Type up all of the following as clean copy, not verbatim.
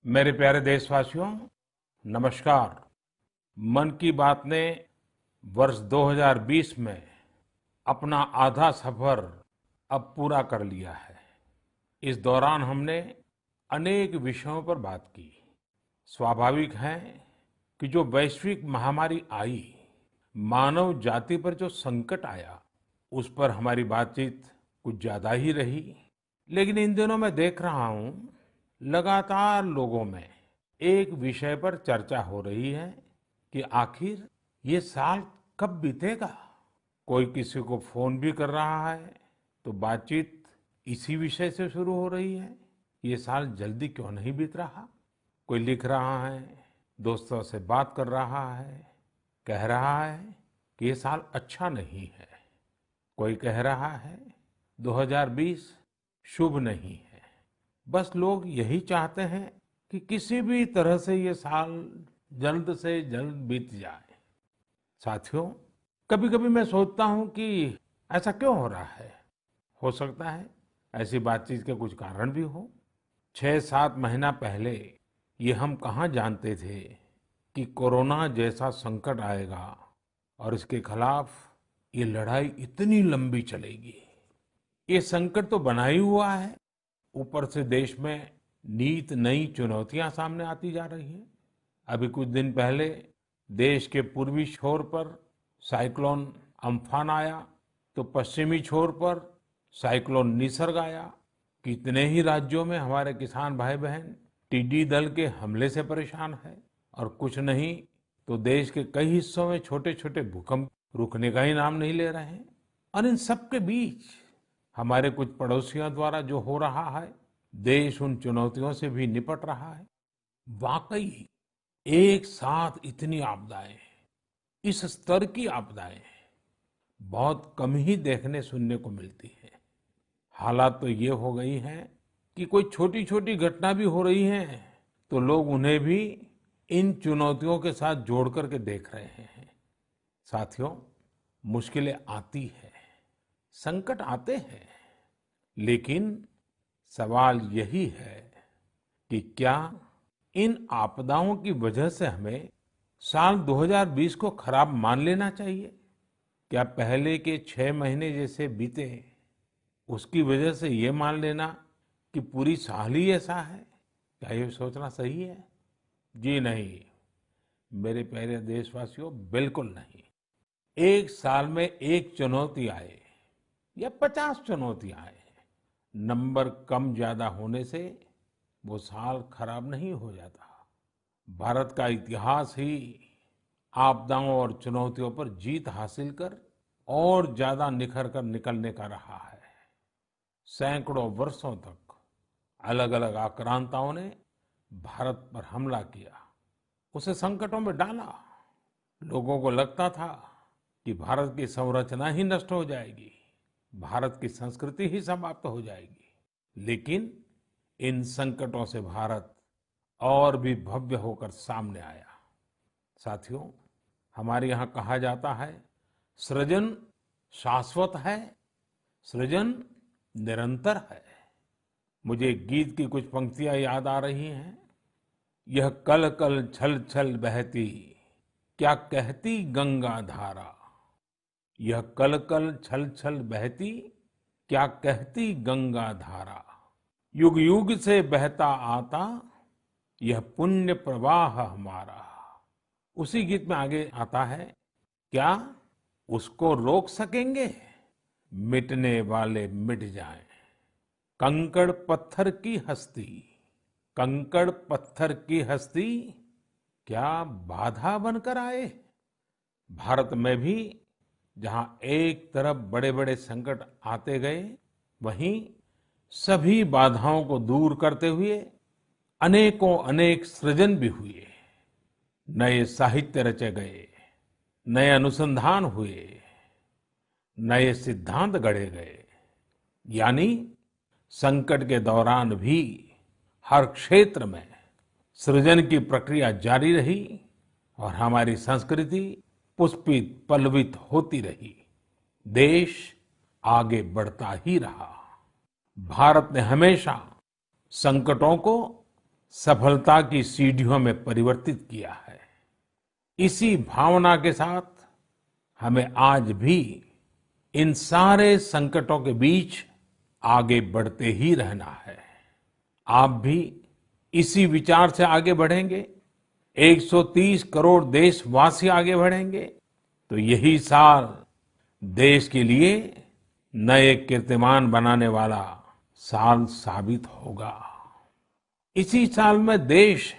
मेरे प्यारे देशवासियों, नमस्कार। मन की बात ने वर्ष 2020 में अपना आधा सफर अब पूरा कर लिया है। इस दौरान हमने अनेक विषयों पर बात की। स्वाभाविक है कि जो वैश्विक महामारी आई, मानव जाति पर जो संकट आया, उस पर हमारी बातचीत कुछ ज्यादा ही रही। लेकिन इन दिनों मैं देख रहा हूं, लगातार लोगों में एक विषय पर चर्चा हो रही है कि आखिर ये साल कब बीतेगा। कोई किसी को फोन भी कर रहा है तो बातचीत इसी विषय से शुरू हो रही है। ये साल जल्दी क्यों नहीं बीत रहा। कोई लिख रहा है, दोस्तों से बात कर रहा है, कह रहा है कि ये साल अच्छा नहीं है। कोई कह रहा है 2020 शुभ नहीं है। बस लोग यही चाहते हैं कि किसी भी तरह से ये साल जल्द से जल्द बीत जाए। साथियों, कभी कभी मैं सोचता हूं कि ऐसा क्यों हो रहा है। हो सकता है ऐसी बातचीत के कुछ कारण भी हो। 6-7 महीना पहले ये हम कहाँ जानते थे कि कोरोना जैसा संकट आएगा और इसके खिलाफ ये लड़ाई इतनी लंबी चलेगी। ये संकट तो बना ही हुआ है, ऊपर से देश में नीत नई चुनौतियां सामने आती जा रही हैं। अभी कुछ दिन पहले देश के पूर्वी छोर पर साइक्लोन अम्फान आया, तो पश्चिमी छोर पर साइक्लोन निसर्ग आया। कितने ही राज्यों में हमारे किसान भाई बहन टिड्डी दल के हमले से परेशान है, और कुछ नहीं तो देश के कई हिस्सों में छोटे छोटे भूकंप रुकने का ही नाम नहीं ले रहे हैं। और इन सब के बीच हमारे कुछ पड़ोसियों द्वारा जो हो रहा है, देश उन चुनौतियों से भी निपट रहा है। वाकई एक साथ इतनी आपदाएं, इस स्तर की आपदाएं बहुत कम ही देखने सुनने को मिलती है। हालात तो ये हो गई हैं कि कोई छोटी छोटी घटना भी हो रही है तो लोग उन्हें भी इन चुनौतियों के साथ जोड़ करके देख रहे हैं। साथियों, मुश्किलें आती है, संकट आते हैं, लेकिन सवाल यही है कि क्या इन आपदाओं की वजह से हमें साल 2020 को खराब मान लेना चाहिए। क्या पहले के 6 महीने जैसे बीते, उसकी वजह से ये मान लेना कि पूरी साल ही ऐसा है, क्या ये सोचना सही है? जी नहीं, मेरे प्यारे देशवासियों, बिल्कुल नहीं। एक साल में एक चुनौती आए या 50 चुनौतियां आए, नंबर कम ज्यादा होने से वो साल खराब नहीं हो जाता। भारत का इतिहास ही आपदाओं और चुनौतियों पर जीत हासिल कर और ज्यादा निखर कर निकलने का रहा है। सैकड़ों वर्षों तक अलग अलग आक्रांताओं ने भारत पर हमला किया, उसे संकटों में डाला। लोगों को लगता था कि भारत की संरचना ही नष्ट हो जाएगी, भारत की संस्कृति ही समाप्त हो जाएगी। लेकिन इन संकटों से भारत और भी भव्य होकर सामने आया। साथियों, हमारे यहाँ कहा जाता है, सृजन शाश्वत है, सृजन निरंतर है। मुझे एक गीत की कुछ पंक्तियां याद आ रही हैं। यह कल कल छल छल बहती, क्या कहती गंगा धारा। यह कल कल छल छल बहती, क्या कहती गंगा धारा। युग युग से बहता आता, यह पुण्य प्रवाह हमारा। उसी गीत में आगे आता है, क्या उसको रोक सकेंगे, मिटने वाले मिट जाएं। कंकड़ पत्थर की हस्ती, कंकड़ पत्थर की हस्ती, क्या बाधा बनकर आए। भारत में भी जहां एक तरफ बड़े बड़े संकट आते गए, वहीं सभी बाधाओं को दूर करते हुए अनेकों अनेक सृजन भी हुए। नए साहित्य रचे गए, नए अनुसंधान हुए, नए सिद्धांत गढ़े गए। यानी संकट के दौरान भी हर क्षेत्र में सृजन की प्रक्रिया जारी रही और हमारी संस्कृति पुष्पित पल्लवित होती रही। देश आगे बढ़ता ही रहा। भारत ने हमेशा संकटों को सफलता की सीढ़ियों में परिवर्तित किया है। इसी भावना के साथ हमें आज भी इन सारे संकटों के बीच आगे बढ़ते ही रहना है। आप भी इसी विचार से आगे बढ़ेंगे, 130 करोड़ देशवासी आगे बढ़ेंगे, तो यही साल देश के लिए नए कीर्तिमान बनाने वाला साल साबित होगा। इसी साल में देश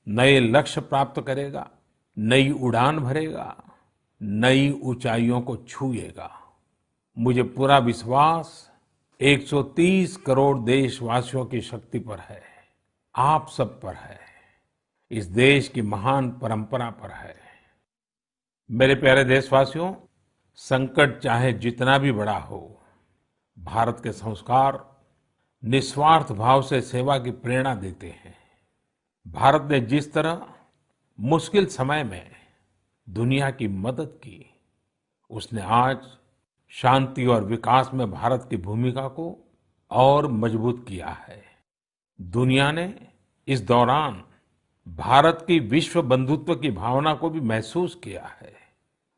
नए लक्ष्य प्राप्त करेगा, नई उड़ान भरेगा, नई ऊंचाइयों को छुएगा। मुझे पूरा विश्वास 130 करोड़ देशवासियों की शक्ति पर है, आप सब पर है, इस देश की महान परंपरा पर है। मेरे प्यारे देशवासियों, संकट चाहे जितना भी बड़ा हो, भारत के संस्कार निस्वार्थ भाव से सेवा की प्रेरणा देते हैं। भारत ने जिस तरह मुश्किल समय में दुनिया की मदद की, उसने आज शांति और विकास में भारत की भूमिका को और मजबूत किया है। दुनिया ने इस दौरान भारत की विश्व बंधुत्व की भावना को भी महसूस किया है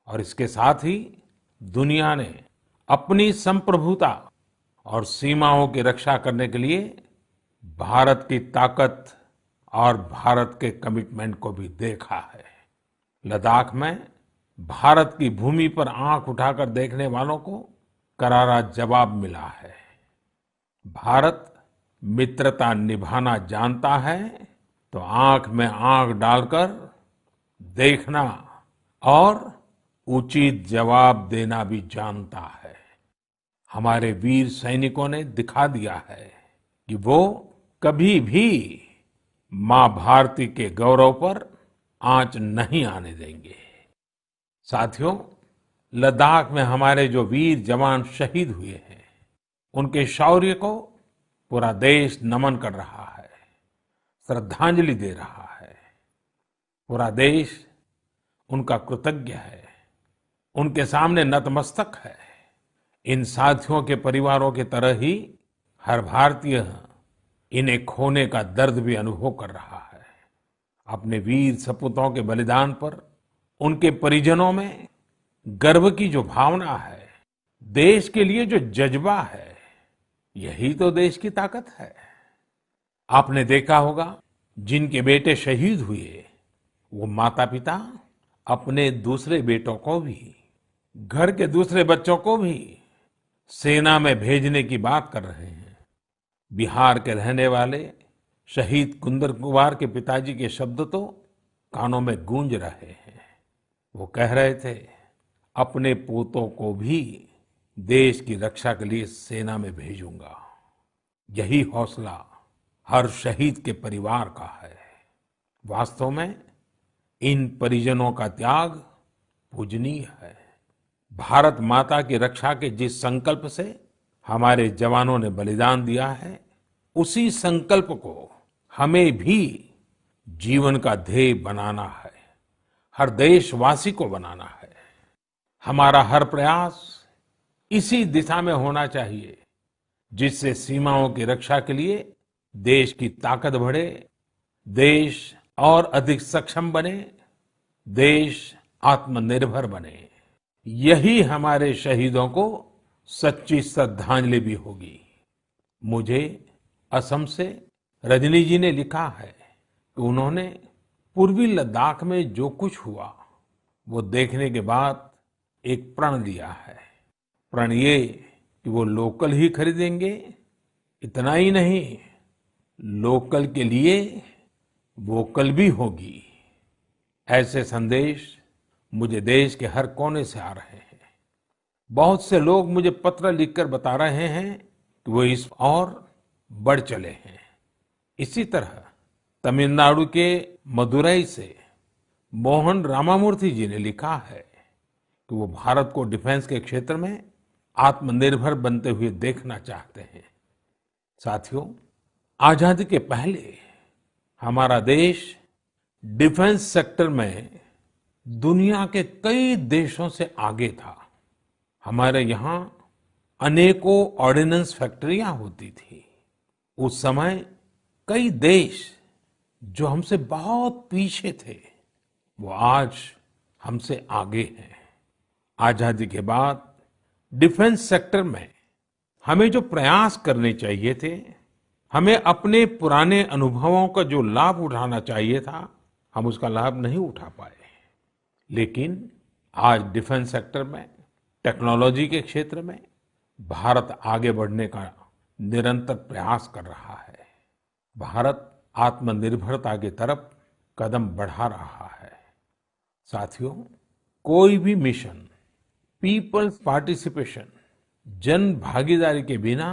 और इसके साथ ही दुनिया ने अपनी संप्रभुता और सीमाओं की रक्षा करने के लिए भारत की ताकत और भारत के कमिटमेंट को भी देखा है। लद्दाख में भारत की भूमि पर आंख उठाकर देखने वालों को करारा जवाब मिला है। भारत मित्रता निभाना जानता है तो आंख में आंख डालकर देखना और उचित जवाब देना भी जानता है। हमारे वीर सैनिकों ने दिखा दिया है कि वो कभी भी मां भारती के गौरव पर आंच नहीं आने देंगे। साथियों, लद्दाख में हमारे जो वीर जवान शहीद हुए हैं, उनके शौर्य को पूरा देश नमन कर रहा है, श्रद्धांजलि दे रहा है। पूरा देश उनका कृतज्ञ है, उनके सामने नतमस्तक है। इन साथियों के परिवारों की तरह ही हर भारतीय इन्हें खोने का दर्द भी अनुभव कर रहा है। अपने वीर सपूतों के बलिदान पर उनके परिजनों में गर्व की जो भावना है, देश के लिए जो जज्बा है, यही तो देश की ताकत है। आपने देखा होगा, जिनके बेटे शहीद हुए, वो माता पिता अपने दूसरे बेटों को भी, घर के दूसरे बच्चों को भी सेना में भेजने की बात कर रहे हैं। बिहार के रहने वाले शहीद कुंदन कुमार के पिताजी के शब्द तो कानों में गूंज रहे हैं। वो कह रहे थे, अपने पोतों को भी देश की रक्षा के लिए सेना में भेजूंगा। यही हौसला हर शहीद के परिवार का है। वास्तव में इन परिजनों का त्याग पूजनीय है। भारत माता की रक्षा के जिस संकल्प से हमारे जवानों ने बलिदान दिया है, उसी संकल्प को हमें भी जीवन का ध्येय बनाना है, हर देशवासी को बनाना है। हमारा हर प्रयास इसी दिशा में होना चाहिए, जिससे सीमाओं की रक्षा के लिए देश की ताकत बढ़े, देश और अधिक सक्षम बने, देश आत्मनिर्भर बने। यही हमारे शहीदों को सच्ची श्रद्धांजलि भी होगी। मुझे असम से रजनी जी ने लिखा है कि उन्होंने पूर्वी लद्दाख में जो कुछ हुआ, वो देखने के बाद एक प्रण लिया है। प्रण ये कि वो लोकल ही खरीदेंगे, इतना ही नहीं, लोकल के लिए वोकल भी होगी। ऐसे संदेश मुझे देश के हर कोने से आ रहे हैं। बहुत से लोग मुझे पत्र लिखकर बता रहे हैं कि वो इस और बढ़ चले हैं। इसी तरह तमिलनाडु के मदुरई से मोहन रामामूर्ति जी ने लिखा है कि वो भारत को डिफेंस के क्षेत्र में आत्मनिर्भर बनते हुए देखना चाहते हैं। साथियों, आजादी के पहले हमारा देश डिफेंस सेक्टर में दुनिया के कई देशों से आगे था। हमारे यहाँ अनेकों ऑर्डिनेंस फैक्ट्रियां होती थी। उस समय कई देश जो हमसे बहुत पीछे थे, वो आज हमसे आगे हैं। आजादी के बाद डिफेंस सेक्टर में हमें जो प्रयास करने चाहिए थे, हमें अपने पुराने अनुभवों का जो लाभ उठाना चाहिए था, हम उसका लाभ नहीं उठा पाए। लेकिन आज डिफेंस सेक्टर में, टेक्नोलॉजी के क्षेत्र में भारत आगे बढ़ने का निरंतर प्रयास कर रहा है। भारत आत्मनिर्भरता की तरफ कदम बढ़ा रहा है। साथियों, कोई भी मिशन पीपल्स पार्टिसिपेशन, जन भागीदारी के बिना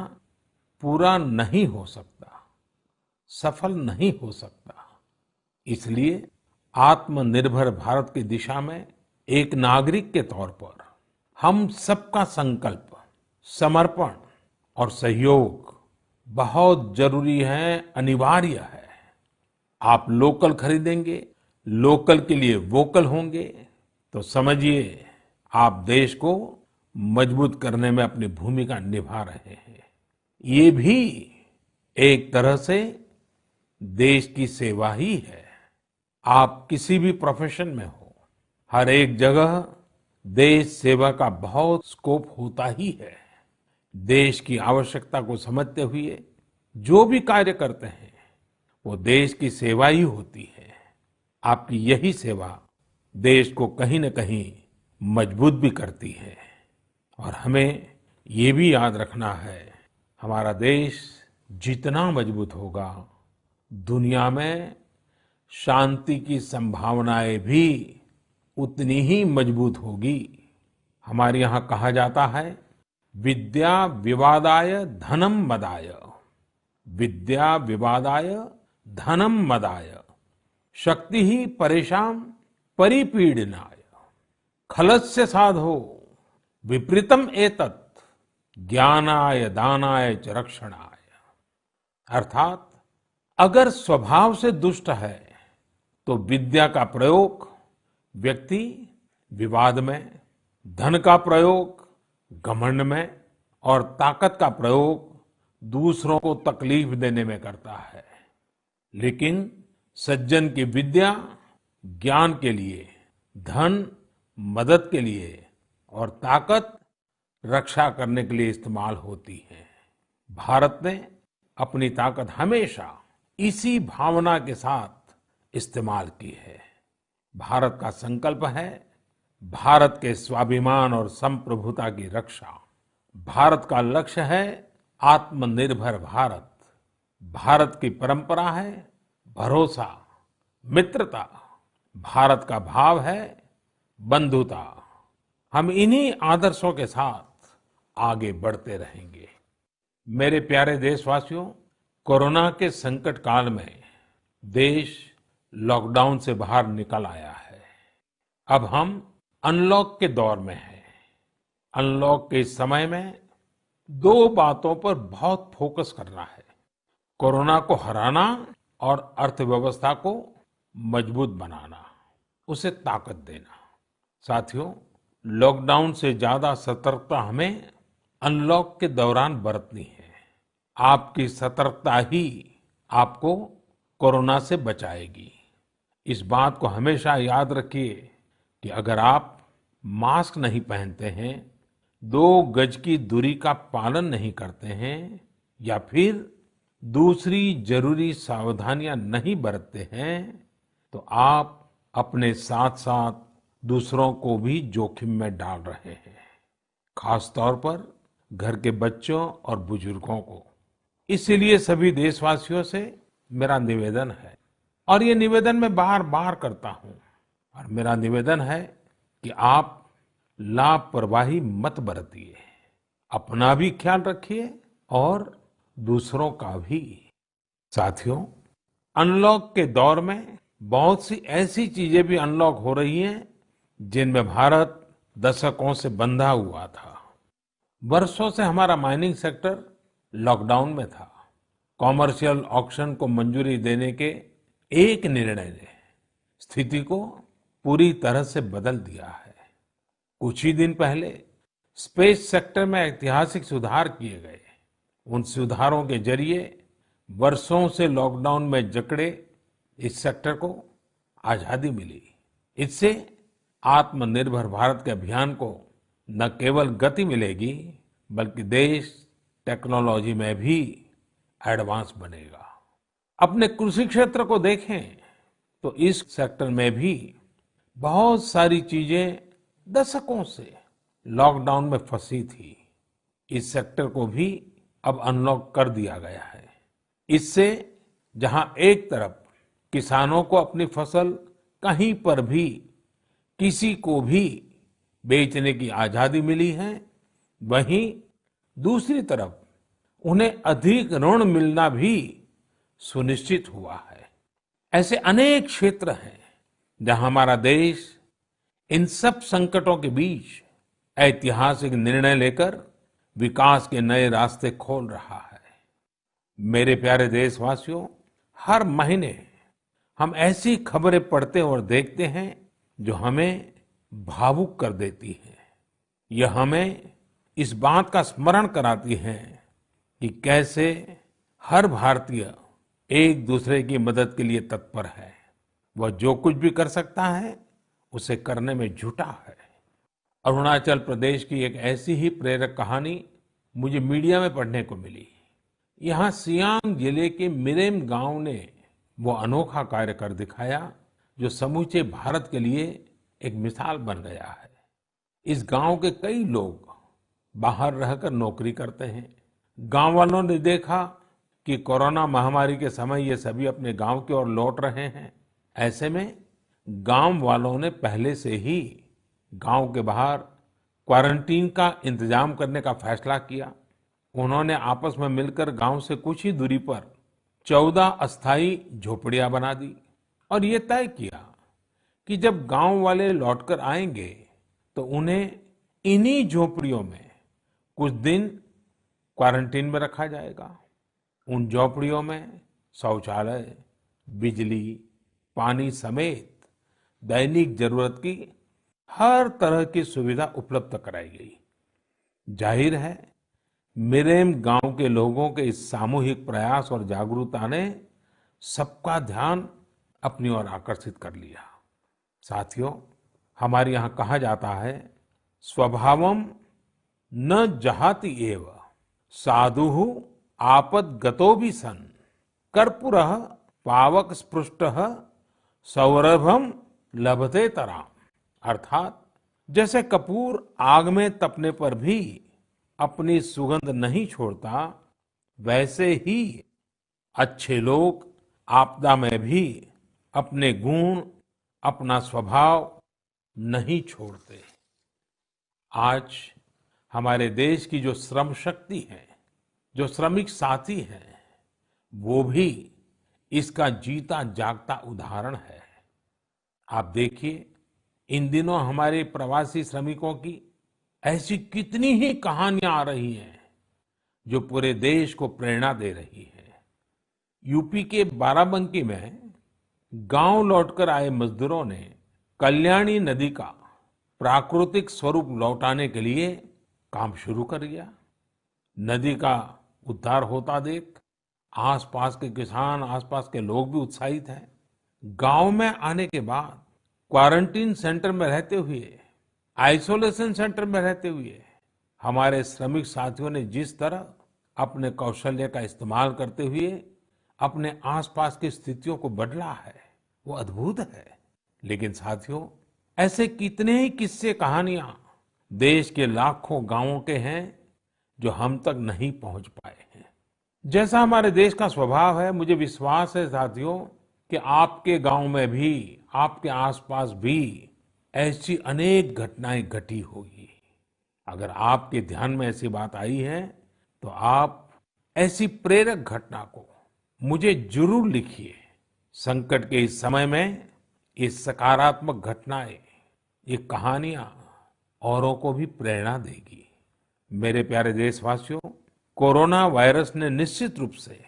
पूरा नहीं हो सकता, सफल नहीं हो सकता। इसलिए आत्मनिर्भर भारत की दिशा में एक नागरिक के तौर पर हम सबका संकल्प, समर्पण और सहयोग बहुत जरूरी है, अनिवार्य है। आप लोकल खरीदेंगे, लोकल के लिए वोकल होंगे, तो समझिए आप देश को मजबूत करने में अपनी भूमिका निभा रहे हैं। ये भी एक तरह से देश की सेवा ही है। आप किसी भी प्रोफेशन में हो, हर एक जगह देश सेवा का बहुत स्कोप होता ही है। देश की आवश्यकता को समझते हुए जो भी कार्य करते हैं, वो देश की सेवा ही होती है। आपकी यही सेवा देश को कहीं न कहीं मजबूत भी करती है। और हमें ये भी याद रखना है, हमारा देश जितना मजबूत होगा, दुनिया में शांति की संभावनाएं भी उतनी ही मजबूत होगी। हमारे यहाँ कहा जाता है, विद्या विवादाय धनम मदाय, विद्या विवादाय धनम मदाय, शक्ति ही परेशान परिपीडनाय, खलस्य साधो विपरीतम एतत्, ज्ञानाय दानाय च रक्षणाय। अर्थात अगर स्वभाव से दुष्ट है, तो विद्या का प्रयोग व्यक्ति विवाद में, धन का प्रयोग घमंड में और ताकत का प्रयोग दूसरों को तकलीफ देने में करता है। लेकिन सज्जन की विद्या ज्ञान के लिए, धन मदद के लिए और ताकत रक्षा करने के लिए इस्तेमाल होती है। भारत ने अपनी ताकत हमेशा इसी भावना के साथ इस्तेमाल की है। भारत का संकल्प है भारत के स्वाभिमान और संप्रभुता की रक्षा। भारत का लक्ष्य है आत्मनिर्भर भारत। भारत की परंपरा है भरोसा, मित्रता। भारत का भाव है बंधुता। हम इन्हीं आदर्शों के साथ आगे बढ़ते रहेंगे। मेरे प्यारे देशवासियों, कोरोना के संकट काल में देश लॉकडाउन से बाहर निकल आया है। अब हम अनलॉक के दौर में हैं। अनलॉक के इस समय में दो बातों पर बहुत फोकस करना है: कोरोना को हराना और अर्थव्यवस्था को मजबूत बनाना, उसे ताकत देना। साथियों, लॉकडाउन से ज्यादा सतर्कता हमें अनलॉक के दौरान बरतनी है। आपकी सतर्कता ही आपको कोरोना से बचाएगी। इस बात को हमेशा याद रखिए कि अगर आप मास्क नहीं पहनते हैं, 2 गज की दूरी का पालन नहीं करते हैं या फिर दूसरी जरूरी सावधानियां नहीं बरतते हैं, तो आप अपने साथ साथ दूसरों को भी जोखिम में डाल रहे हैं, खास तौर पर घर के बच्चों और बुजुर्गों को। इसीलिए सभी देशवासियों से मेरा निवेदन है, और ये निवेदन मैं बार बार करता हूं, और मेरा निवेदन है कि आप लापरवाही मत बरतिए। अपना भी ख्याल रखिए और दूसरों का भी। साथियों, अनलॉक के दौर में बहुत सी ऐसी चीजें भी अनलॉक हो रही हैं जिनमें भारत दशकों से बंधा हुआ था। वर्षों से हमारा माइनिंग सेक्टर लॉकडाउन में था। कॉमर्शियल ऑक्शन को मंजूरी देने के एक निर्णय ने स्थिति को पूरी तरह से बदल दिया है। कुछ ही दिन पहले स्पेस सेक्टर में ऐतिहासिक सुधार किए गए। उन सुधारों के जरिए वर्षों से लॉकडाउन में जकड़े इस सेक्टर को आजादी मिली। इससे आत्मनिर्भर भारत के अभियान को न केवल गति मिलेगी, बल्कि देश टेक्नोलॉजी में भी एडवांस बनेगा। अपने कृषि क्षेत्र को देखें तो इस सेक्टर में भी बहुत सारी चीजें दशकों से लॉकडाउन में फंसी थी। इस सेक्टर को भी अब अनलॉक कर दिया गया है। इससे जहां एक तरफ किसानों को अपनी फसल कहीं पर भी किसी को भी बेचने की आजादी मिली है, वहीं दूसरी तरफ उन्हें अधिक ऋण मिलना भी सुनिश्चित हुआ है। ऐसे अनेक क्षेत्र हैं जहां हमारा देश इन सब संकटों के बीच ऐतिहासिक निर्णय लेकर विकास के नए रास्ते खोल रहा है। मेरे प्यारे देशवासियों, हर महीने हम ऐसी खबरें पढ़ते और देखते हैं जो हमें भावुक कर देती हैं। यह हमें इस बात का स्मरण कराती हैं कि कैसे हर भारतीय एक दूसरे की मदद के लिए तत्पर है। वह जो कुछ भी कर सकता है उसे करने में जुटा है। अरुणाचल प्रदेश की एक ऐसी ही प्रेरक कहानी मुझे मीडिया में पढ़ने को मिली। यहाँ सियांग जिले के मिरेम गांव ने वो अनोखा कार्य कर दिखाया जो समूचे भारत के लिए एक मिसाल बन गया है। इस गांव के कई लोग बाहर रहकर नौकरी करते हैं। गांव वालों ने देखा कि कोरोना महामारी के समय ये सभी अपने गांव की ओर लौट रहे हैं। ऐसे में गांव वालों ने पहले से ही गांव के बाहर क्वारंटीन का इंतजाम करने का फैसला किया। उन्होंने आपस में मिलकर गांव से कुछ ही दूरी पर 14 अस्थायी झोपड़ियां बना दी और ये तय किया कि जब गांव वाले लौटकर आएंगे तो उन्हें इन्हीं झोपड़ियों में कुछ दिन क्वारंटीन में रखा जाएगा। उन झोपड़ियों में शौचालय, बिजली, पानी समेत दैनिक जरूरत की हर तरह की सुविधा उपलब्ध कराई गई। जाहिर है, मिरेम गांव के लोगों के इस सामूहिक प्रयास और जागरूकता ने सबका ध्यान अपनी ओर आकर्षित कर लिया। साथियों, हमारे यहाँ कहा जाता है, स्वभावम न जहाति एव साधुः आपद्गतो भी सन कर्पूरः पावक स्पृष्टः सौरभम लभते तराम। अर्थात जैसे कपूर आग में तपने पर भी अपनी सुगंध नहीं छोड़ता, वैसे ही अच्छे लोग आपदा में भी अपने गुण, अपना स्वभाव नहीं छोड़ते। आज हमारे देश की जो श्रम शक्ति है, जो श्रमिक साथी हैं, वो भी इसका जीता जागता उदाहरण है। आप देखिए, इन दिनों हमारे प्रवासी श्रमिकों की ऐसी कितनी ही कहानियां आ रही हैं जो पूरे देश को प्रेरणा दे रही है। यूपी के बाराबंकी में गांव लौटकर आए मजदूरों ने कल्याणी नदी का प्राकृतिक स्वरूप लौटाने के लिए काम शुरू कर दिया। नदी का उद्धार होता देख आसपास के किसान, आसपास के लोग भी उत्साहित हैं। गांव में आने के बाद क्वारंटीन सेंटर में रहते हुए, आइसोलेशन सेंटर में रहते हुए हमारे श्रमिक साथियों ने जिस तरह अपने कौशल्य का इस्तेमाल करते हुए अपने आसपास की स्थितियों को बदला है, वो अद्भुत है। लेकिन साथियों, ऐसे कितने ही किस्से, कहानियां देश के लाखों गांवों के हैं जो हम तक नहीं पहुंच पाए हैं। जैसा हमारे देश का स्वभाव है, मुझे विश्वास है साथियों कि आपके गांव में भी, आपके आसपास भी ऐसी अनेक घटनाएं घटी होगी। अगर आपके ध्यान में ऐसी बात आई है तो आप ऐसी प्रेरक घटना को मुझे जरूर लिखिए। संकट के इस समय में ये सकारात्मक घटनाएं, ये कहानियां औरों को भी प्रेरणा देगी। मेरे प्यारे देशवासियों, कोरोना वायरस ने निश्चित रूप से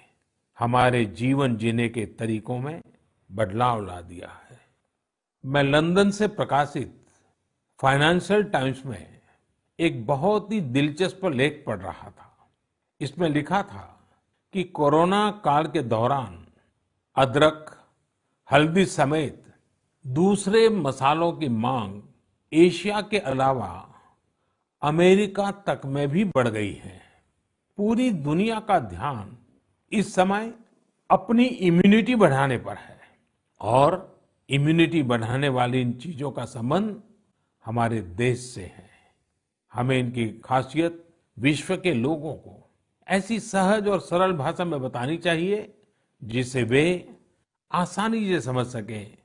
हमारे जीवन जीने के तरीकों में बदलाव ला दिया है। मैं लंदन से प्रकाशित फाइनेंशियल टाइम्स में एक बहुत ही दिलचस्प लेख पढ़ रहा था। इसमें लिखा था कि कोरोना काल के दौरान अदरक, हल्दी समेत दूसरे मसालों की मांग एशिया के अलावा अमेरिका तक में भी बढ़ गई है। पूरी दुनिया का ध्यान इस समय अपनी इम्यूनिटी बढ़ाने पर है और इम्यूनिटी बढ़ाने वाली इन चीजों का संबंध हमारे देश से है। हमें इनकी खासियत विश्व के लोगों को ऐसी सहज और सरल भाषा में बतानी चाहिए जिससे वे आसानी से समझ सकें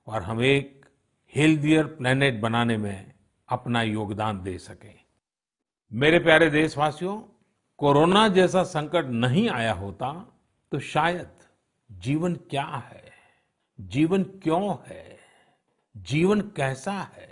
और हम एक हेल्थियर प्लेनेट बनाने में अपना योगदान दे सकें। मेरे प्यारे देशवासियों, कोरोना जैसा संकट नहीं आया होता तो शायद जीवन क्या है, जीवन क्यों है, जीवन कैसा है,